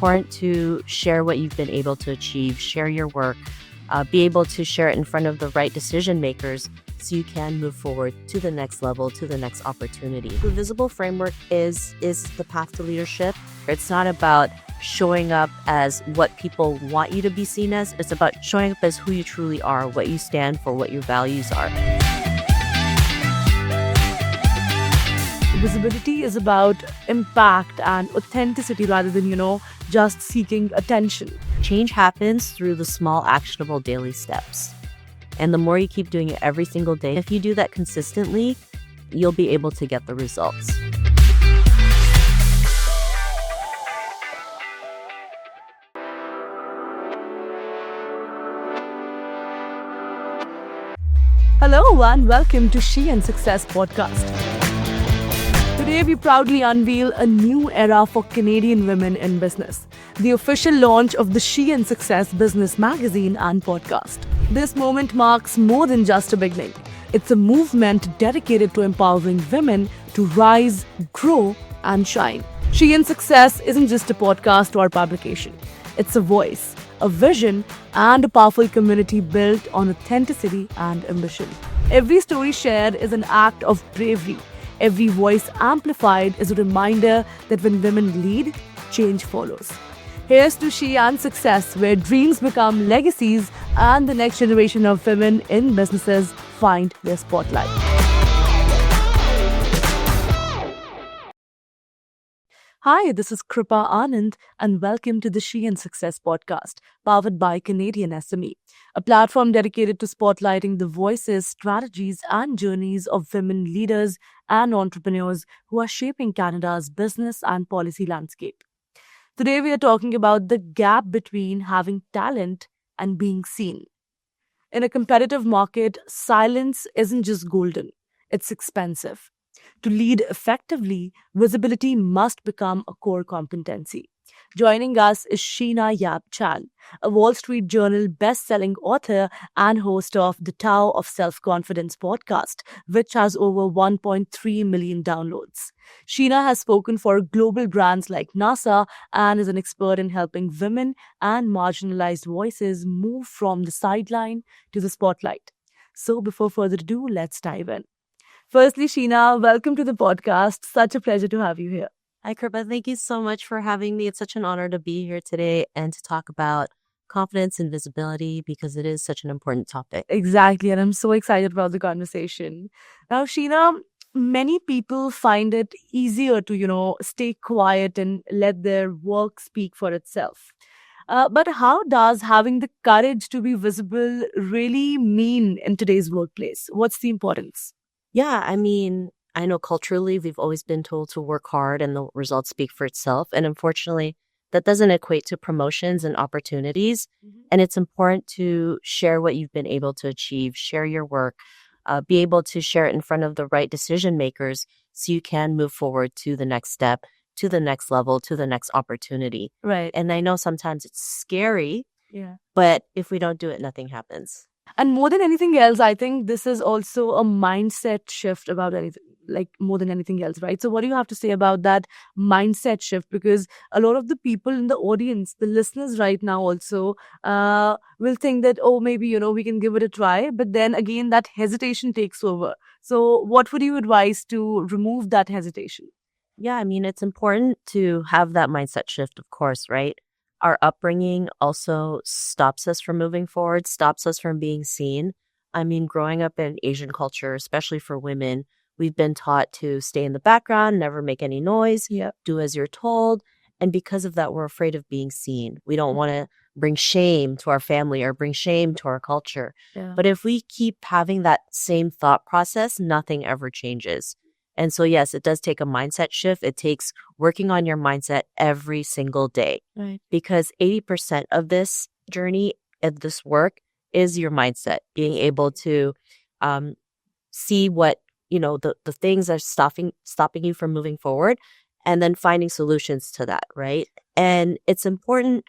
important to share what you've been able to achieve, share your work, be able to share it in front of the right decision makers so you can move forward to the next level, to the next opportunity. The visible framework is the path to leadership. It's not about showing up as what people want you to be seen as. It's about showing up as who you truly are, what you stand for, what your values are. Visibility is about impact and authenticity rather than, just seeking attention. Change happens through the small, actionable daily steps. And the more you keep doing it every single day, if you do that consistently, you'll be able to get the results. Hello and welcome to She and Success podcast. Today, we proudly unveil a new era for Canadian women in business, the official launch of the She and Success business magazine and podcast. This moment marks more than just a beginning. It's a movement dedicated to empowering women to rise, grow, and shine. She and Success isn't just a podcast or publication. It's a voice, a vision, and a powerful community built on authenticity and ambition. Every story shared is an act of bravery. Every voice amplified is a reminder that when women lead, change follows. Here's to She and Success, where dreams become legacies and the next generation of women in businesses find their spotlight. Hi, this is Kripa Anand, and welcome to the She and Success podcast, powered by Canadian SME, a platform dedicated to spotlighting the voices, strategies, and journeys of women leaders and entrepreneurs who are shaping Canada's business and policy landscape. Today, we are talking about the gap between having talent and being seen. In a competitive market, silence isn't just golden, it's expensive. To lead effectively, visibility must become a core competency. Joining us is Sheena Chan, a Wall Street Journal best-selling author and host of the Tao of Self-Confidence podcast, which has over 1.3 million downloads. Sheena has spoken for global brands like NASA and is an expert in helping women and marginalized voices move from the sideline to the spotlight. So before further ado, let's dive in. Firstly, Sheena, welcome to the podcast. Such a pleasure to have you here. Hi, Kripa. Thank you so much for having me. It's such an honor to be here today and to talk about confidence and visibility because it is such an important topic. Exactly, and I'm so excited about the conversation. Now, Sheena, many people find it easier to, stay quiet and let their work speak for itself. But how does having the courage to be visible really mean in today's workplace? What's the importance? Yeah, I know culturally we've always been told to work hard and the results speak for itself. And unfortunately, that doesn't equate to promotions and opportunities. Mm-hmm. And it's important to share what you've been able to achieve, share your work, be able to share it in front of the right decision makers so you can move forward to the next step, to the next level, to the next opportunity. Right. And I know sometimes it's scary, but if we don't do it, nothing happens. And more than anything else, I think this is also a mindset shift about anything, like more than anything else, right? So what do you have to say about that mindset shift? Because a lot of the people in the audience, the listeners right now also will think that, maybe, we can give it a try. But then again, that hesitation takes over. So what would you advise to remove that hesitation? Yeah, it's important to have that mindset shift, of course, right? Our upbringing also stops us from moving forward, stops us from being seen. Growing up in Asian culture, especially for women, we've been taught to stay in the background, never make any noise, do as you're told. And because of that, we're afraid of being seen. We don't want to bring shame to our family or bring shame to our culture. Yeah. But if we keep having that same thought process, nothing ever changes. And so, yes, it does take a mindset shift. It takes working on your mindset every single day. Right. Because 80% of this journey, of this work, is your mindset. Being able to see what, the things are stopping you from moving forward and then finding solutions to that, right? And it's important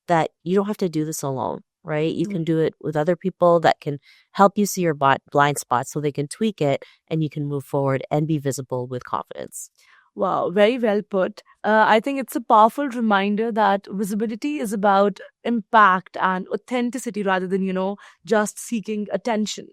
that you don't have to do this alone. Right? You can do it with other people that can help you see your blind spots so they can tweak it and you can move forward and be visible with confidence. Wow, very well put. I think it's a powerful reminder that visibility is about impact and authenticity rather than, just seeking attention.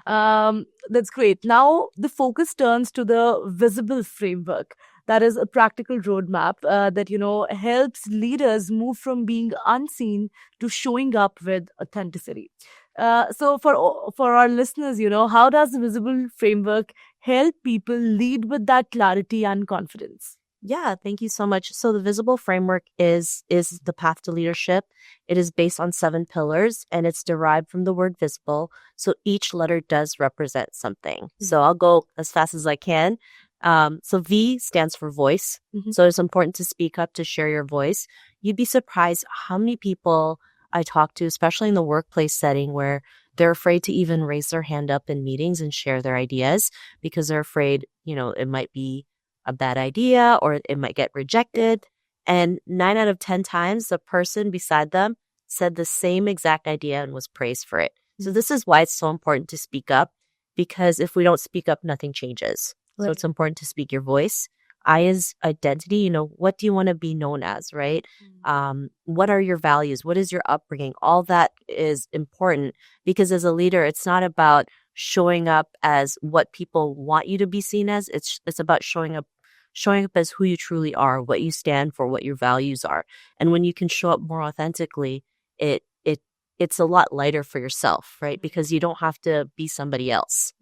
That's great. Now, the focus turns to the visible framework. That is a practical roadmap that, helps leaders move from being unseen to showing up with authenticity. So, for our listeners, how does the visible framework help people lead with that clarity and confidence? Yeah, thank you so much. So the visible framework is the path to leadership. It is based on 7 pillars and it's derived from the word visible. So each letter does represent something. So I'll go as fast as I can. So V stands for voice. So it's important to speak up, to share your voice. You'd be surprised how many people I talk to, especially in the workplace setting, where they're afraid to even raise their hand up in meetings and share their ideas because they're afraid, it might be a bad idea or it might get rejected. And 9 out of 10 times, the person beside them said the same exact idea and was praised for it. So this is why it's so important to speak up, because if we don't speak up, nothing changes. So it's important to speak your voice. I is identity. What do you want to be known as, right? What are your values? What is your upbringing? All that is important because as a leader, it's not about showing up as what people want you to be seen as. It's about showing up as who you truly are, what you stand for, what your values are. And when you can show up more authentically, it's a lot lighter for yourself, right? Because you don't have to be somebody else.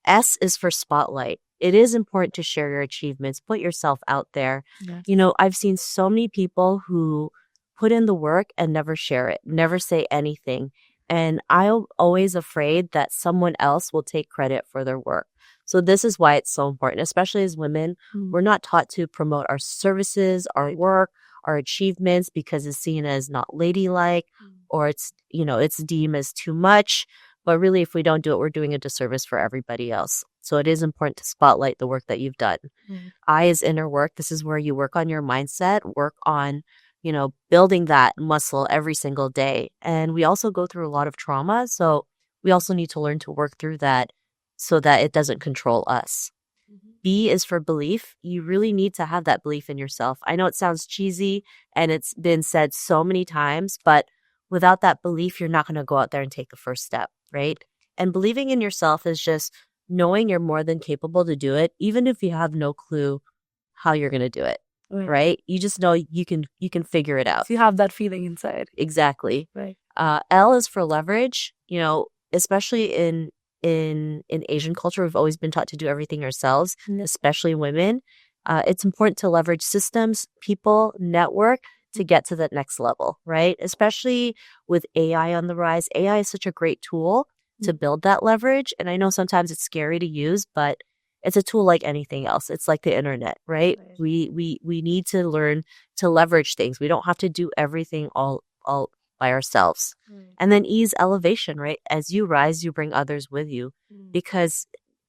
S is for spotlight. It is important to share your achievements, put yourself out there. Yes. I've seen so many people who put in the work and never share it, never say anything. And I'm always afraid that someone else will take credit for their work. So this is why it's so important, especially as women. We're not taught to promote our services, our work, our achievements because it's seen as not ladylike or it's deemed as too much. But really, if we don't do it, we're doing a disservice for everybody else. So it is important to spotlight the work that you've done. I is inner work. This is where you work on your mindset, work on, building that muscle every single day. And we also go through a lot of trauma. So we also need to learn to work through that so that it doesn't control us. B is for belief. You really need to have that belief in yourself. I know it sounds cheesy and it's been said so many times, but without that belief, you're not going to go out there and take the first step, right? And believing in yourself is just knowing you're more than capable to do it, even if you have no clue how you're going to do it, right? You just know you can figure it out. So you have that feeling inside. Exactly. Right. L is for leverage. Especially in Asian culture, we've always been taught to do everything ourselves, especially women. It's important to leverage systems, people, network to get to that next level, right? Especially with AI on the rise. AI is such a great tool to build that leverage. And I know sometimes it's scary to use, but it's a tool like anything else. It's like the internet, right? We need to learn to leverage things. We don't have to do everything all by ourselves. And then E is elevation, right? As you rise, you bring others with you because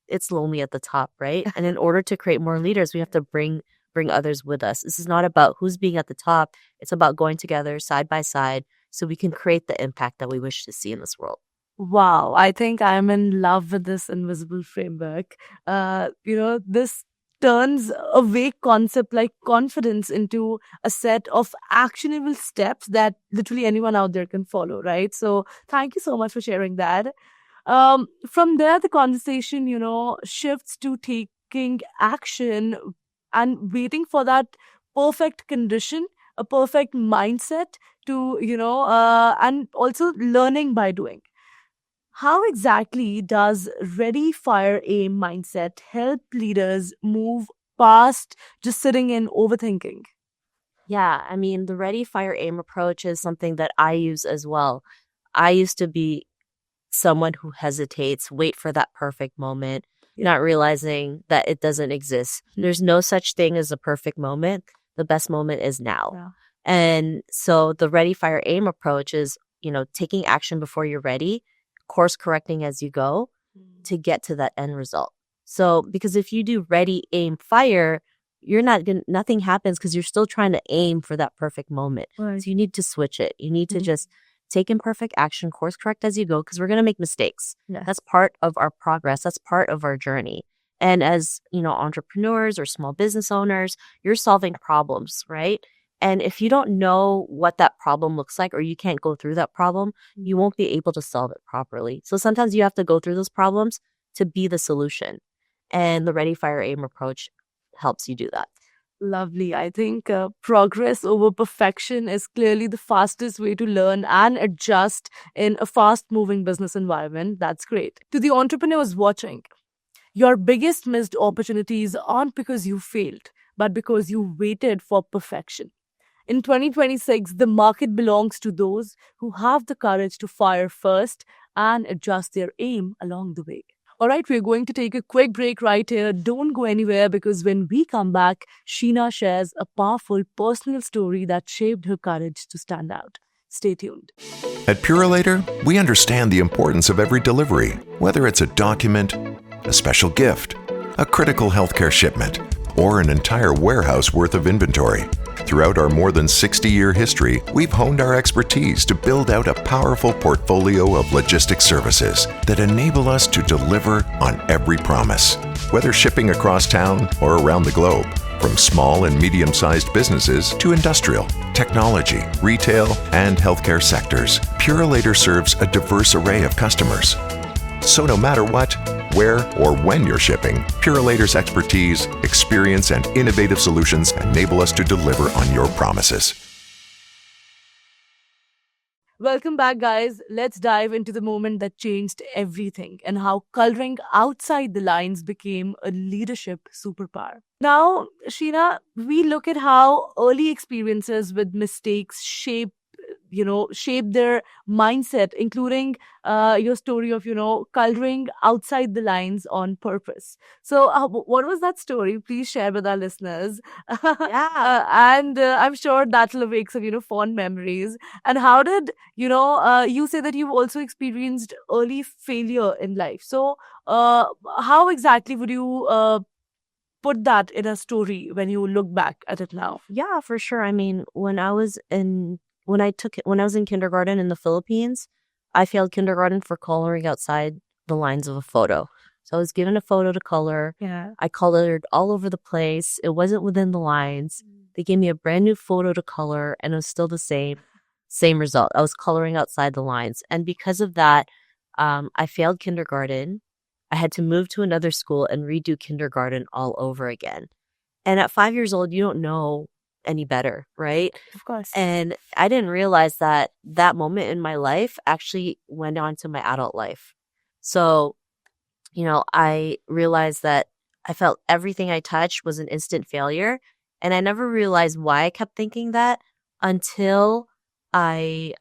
it's lonely at the top, right? And in order to create more leaders, we have to bring others with us. This is not about who's being at the top. It's about going together side by side so we can create the impact that we wish to see in this world. Wow, I think I'm in love with this invisible framework. This turns a vague concept like confidence into a set of actionable steps that literally anyone out there can follow, right? So thank you so much for sharing that. From there, the conversation, shifts to taking action and waiting for that perfect condition, a perfect mindset to, and also learning by doing. How exactly does ready, fire, aim mindset help leaders move past just sitting in overthinking? Yeah, I mean, the ready, fire, aim approach is something that I use as well. I used to be someone who hesitates, wait for that perfect moment, not realizing that it doesn't exist. There's no such thing as a perfect moment. The best moment is now. Yeah. And so the ready, fire, aim approach is, taking action before you're ready, course correcting as you go to get to that end result. So, because if you do ready, aim, fire, nothing happens because you're still trying to aim for that perfect moment. Right. So you need to switch it. You need to just take imperfect action, course correct as you go, because we're going to make mistakes. Yes. That's part of our progress. That's part of our journey. And as, entrepreneurs or small business owners, you're solving problems, right? And if you don't know what that problem looks like, or you can't go through that problem, you won't be able to solve it properly. So sometimes you have to go through those problems to be the solution. And the Ready, Fire, Aim approach helps you do that. Lovely. I think progress over perfection is clearly the fastest way to learn and adjust in a fast moving business environment. That's great. To the entrepreneurs watching, your biggest missed opportunities aren't because you failed, but because you waited for perfection. In 2026, the market belongs to those who have the courage to fire first and adjust their aim along the way. All right, we're going to take a quick break right here. Don't go anywhere because when we come back, Sheena shares a powerful personal story that shaped her courage to stand out. Stay tuned. At Purolator, we understand the importance of every delivery, whether it's a document, a special gift, a critical healthcare shipment, or an entire warehouse worth of inventory. Throughout our more than 60-year history, we've honed our expertise to build out a powerful portfolio of logistics services that enable us to deliver on every promise. Whether shipping across town or around the globe, from small and medium-sized businesses to industrial, technology, retail, and healthcare sectors, Purolator serves a diverse array of customers. So no matter what, where, or when you're shipping, Purolator's expertise, experience, and innovative solutions enable us to deliver on your promises. Welcome back, guys. Let's dive into the moment that changed everything and how coloring outside the lines became a leadership superpower. Now, Sheena, we look at how early experiences with mistakes shape their mindset, including your story of coloring outside the lines on purpose. So what was that story? Please share with our listeners. And I'm sure that'll awake some fond memories. And how did you say that you've also experienced early failure in life? So how exactly would you put that in a story when you look back at it now? Yeah, for sure. I mean, when I was in kindergarten in the Philippines, I failed kindergarten for coloring outside the lines of a photo. So I was given a photo to color. Yeah. I colored all over the place. It wasn't within the lines. They gave me a brand new photo to color, and it was still the same result. I was coloring outside the lines. And because of that, I failed kindergarten. I had to move to another school and redo kindergarten all over again. And at 5 years old, you don't know any better, right? Of course. And I didn't realize that moment in my life actually went on to my adult life. So, I realized that I felt everything I touched was an instant failure. And I never realized why I kept thinking that until I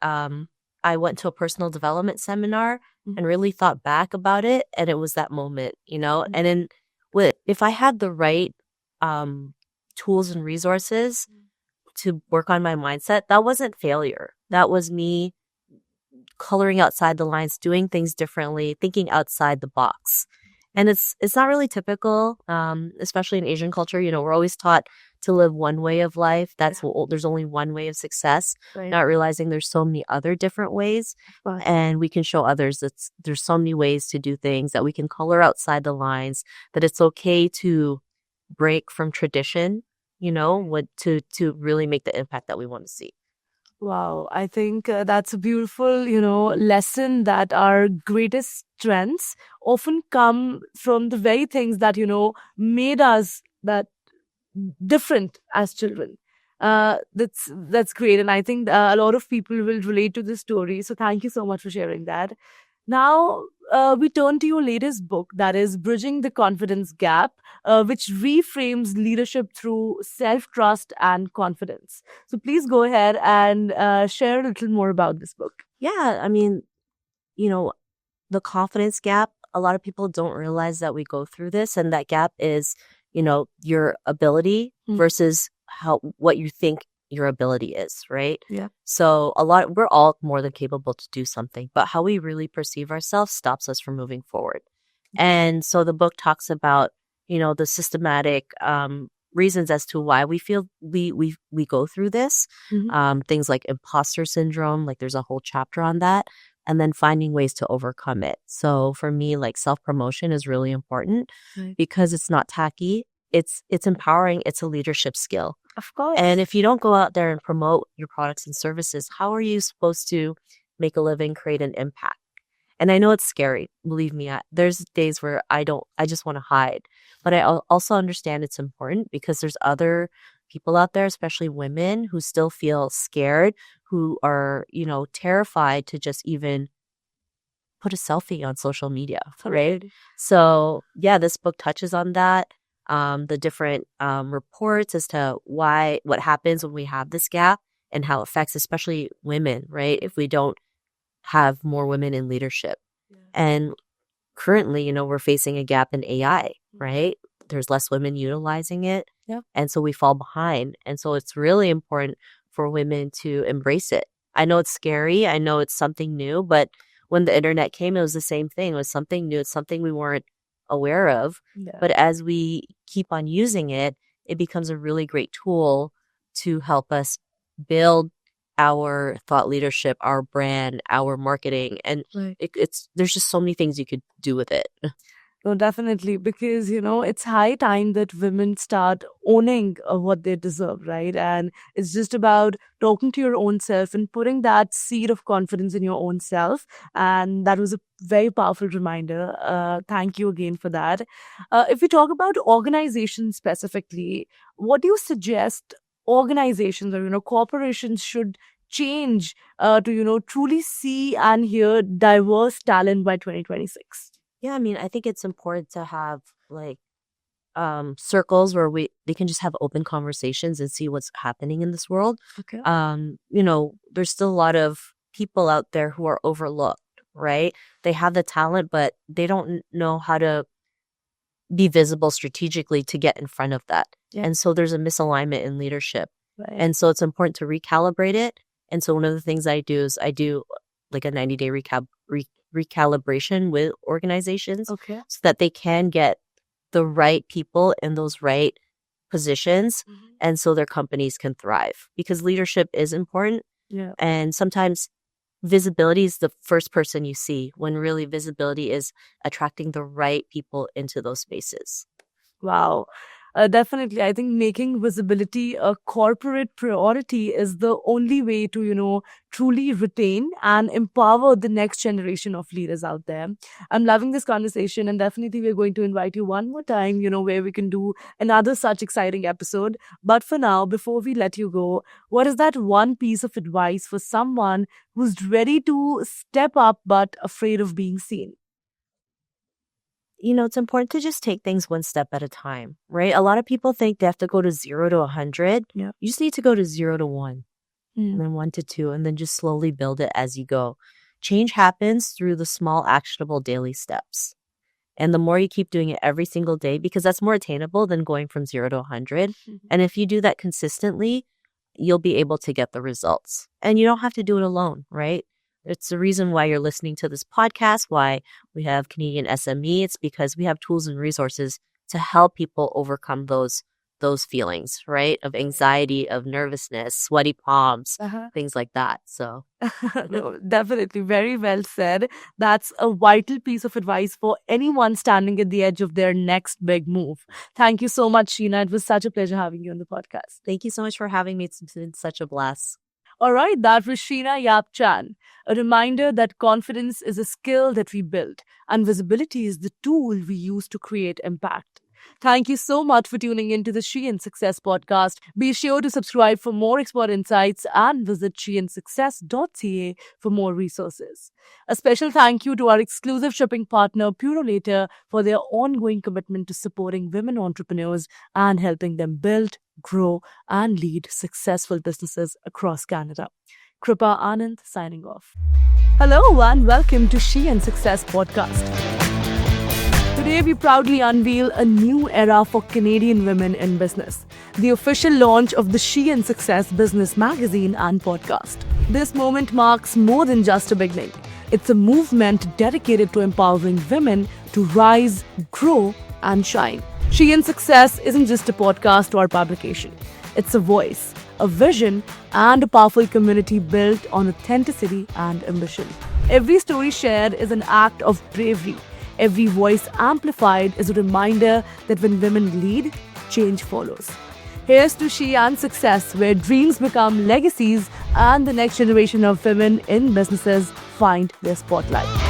went to a personal development seminar and really thought back about it. And it was that moment, and then if I had the right tools and resources to work on my mindset, that wasn't failure. That was me coloring outside the lines, doing things differently, thinking outside the box. And it's not really typical, especially in Asian culture. We're always taught to live one way of life. There's only one way of success, Right. not realizing there's so many other different ways. Right. And we can show others that there's so many ways to do things, that we can color outside the lines, that it's okay to break from tradition, to really make the impact that we want to see. Wow, I think that's a beautiful, lesson that our greatest strengths often come from the very things that, made us that different as children. That's great. And I think a lot of people will relate to this story. So thank you so much for sharing that. Now, we turn to your latest book, that is Bridging the Confidence Gap, which reframes leadership through self-trust and confidence. So please go ahead and share a little more about this book. Yeah, I mean, the confidence gap, a lot of people don't realize that we go through this, and that gap is, your ability versus what you think your ability is, right? Yeah. So we're all more than capable to do something, but how we really perceive ourselves stops us from moving forward. And so the book talks about, the systematic reasons as to why we feel we go through this. Things like imposter syndrome, like there's a whole chapter on that. and then finding ways to overcome it. So for me, like self-promotion is really important because it's not tacky. It's empowering. It's a leadership skill. Of course. And if you don't go out there and promote your products and services, how are you supposed to make a living, create an impact? And I know it's scary. Believe me, there's days where I just want to hide. But I also understand it's important because there's other people out there, especially women, who still feel scared, who are, terrified to just even put a selfie on social media, right? So yeah, this book touches on that. The different reports as to what happens when we have this gap and how it affects especially women, right? If we don't have more women in leadership. Yeah. And currently, we're facing a gap in AI, right? There's less women utilizing it. Yep. And so we fall behind. And so it's really important for women to embrace it. I know it's scary. I know it's something new, but when the internet came, it was the same thing. It was something new. It's something we weren't aware of. Yeah. But as we keep on using it, it becomes a really great tool to help us build our thought leadership, our brand, our marketing. And there's just so many things you could do with it. No, definitely, because, it's high time that women start owning what they deserve, right? And it's just about talking to your own self and putting that seed of confidence in your own self. And that was a very powerful reminder. Thank you again for that. If we talk about organizations specifically, what do you suggest organizations or, corporations should change to, truly see and hear diverse talent by 2026? Yeah, I think it's important to have circles where they can just have open conversations and see what's happening in this world. Okay. There's still a lot of people out there who are overlooked, right? They have the talent, but they don't know how to be visible strategically to get in front of that. Yeah. And so there's a misalignment in leadership. Right. And so it's important to recalibrate it. And so one of the things I do is I do like a 90-day recalibration with organizations so that they can get the right people in those right positions and so their companies can thrive, because leadership is important. Yeah. And sometimes visibility is the first person you see, when really visibility is attracting the right people into those spaces. Wow. Definitely. I think making visibility a corporate priority is the only way to, truly retain and empower the next generation of leaders out there. I'm loving this conversation, and definitely we're going to invite you one more time, where we can do another such exciting episode. But for now, before we let you go, what is that one piece of advice for someone who's ready to step up but afraid of being seen? It's important to just take things one step at a time, right? A lot of people think they have to go to 0 to 100. Yeah. You just need to go to 0 to 1, and then 1 to 2, and then just slowly build it as you go. Change happens through the small, actionable daily steps. And the more you keep doing it every single day, because that's more attainable than going from 0 to 100. And if you do that consistently, you'll be able to get the results. And you don't have to do it alone, right? It's the reason why you're listening to this podcast, why we have Canadian SME. It's because we have tools and resources to help people overcome those feelings, right? Of anxiety, of nervousness, sweaty palms, things like that. So no, definitely. Very well said. That's a vital piece of advice for anyone standing at the edge of their next big move. Thank you so much, Sheena. It was such a pleasure having you on the podcast. Thank you so much for having me. It's been such a blast. All right, that was Sheena Yap-Chan. A reminder that confidence is a skill that we build, and visibility is the tool we use to create impact. Thank you so much for tuning into the She and Success podcast. Be sure to subscribe for more expert insights and visit sheandsuccess.ca for more resources. A special thank you to our exclusive shipping partner, Purolator, for their ongoing commitment to supporting women entrepreneurs and helping them build, grow, and lead successful businesses across Canada. Kripa Anand signing off. Hello and welcome to She and Success podcast. Today, we proudly unveil a new era for Canadian women in business, the official launch of the She and Success business magazine and podcast. This moment marks more than just a beginning. It's a movement dedicated to empowering women to rise, grow, and shine. She and Success isn't just a podcast or publication. It's a voice, a vision, and a powerful community built on authenticity and ambition. Every story shared is an act of bravery. Every voice amplified is a reminder that when women lead, change follows. Here's to Sheehan's success, where dreams become legacies and the next generation of women in businesses find their spotlight.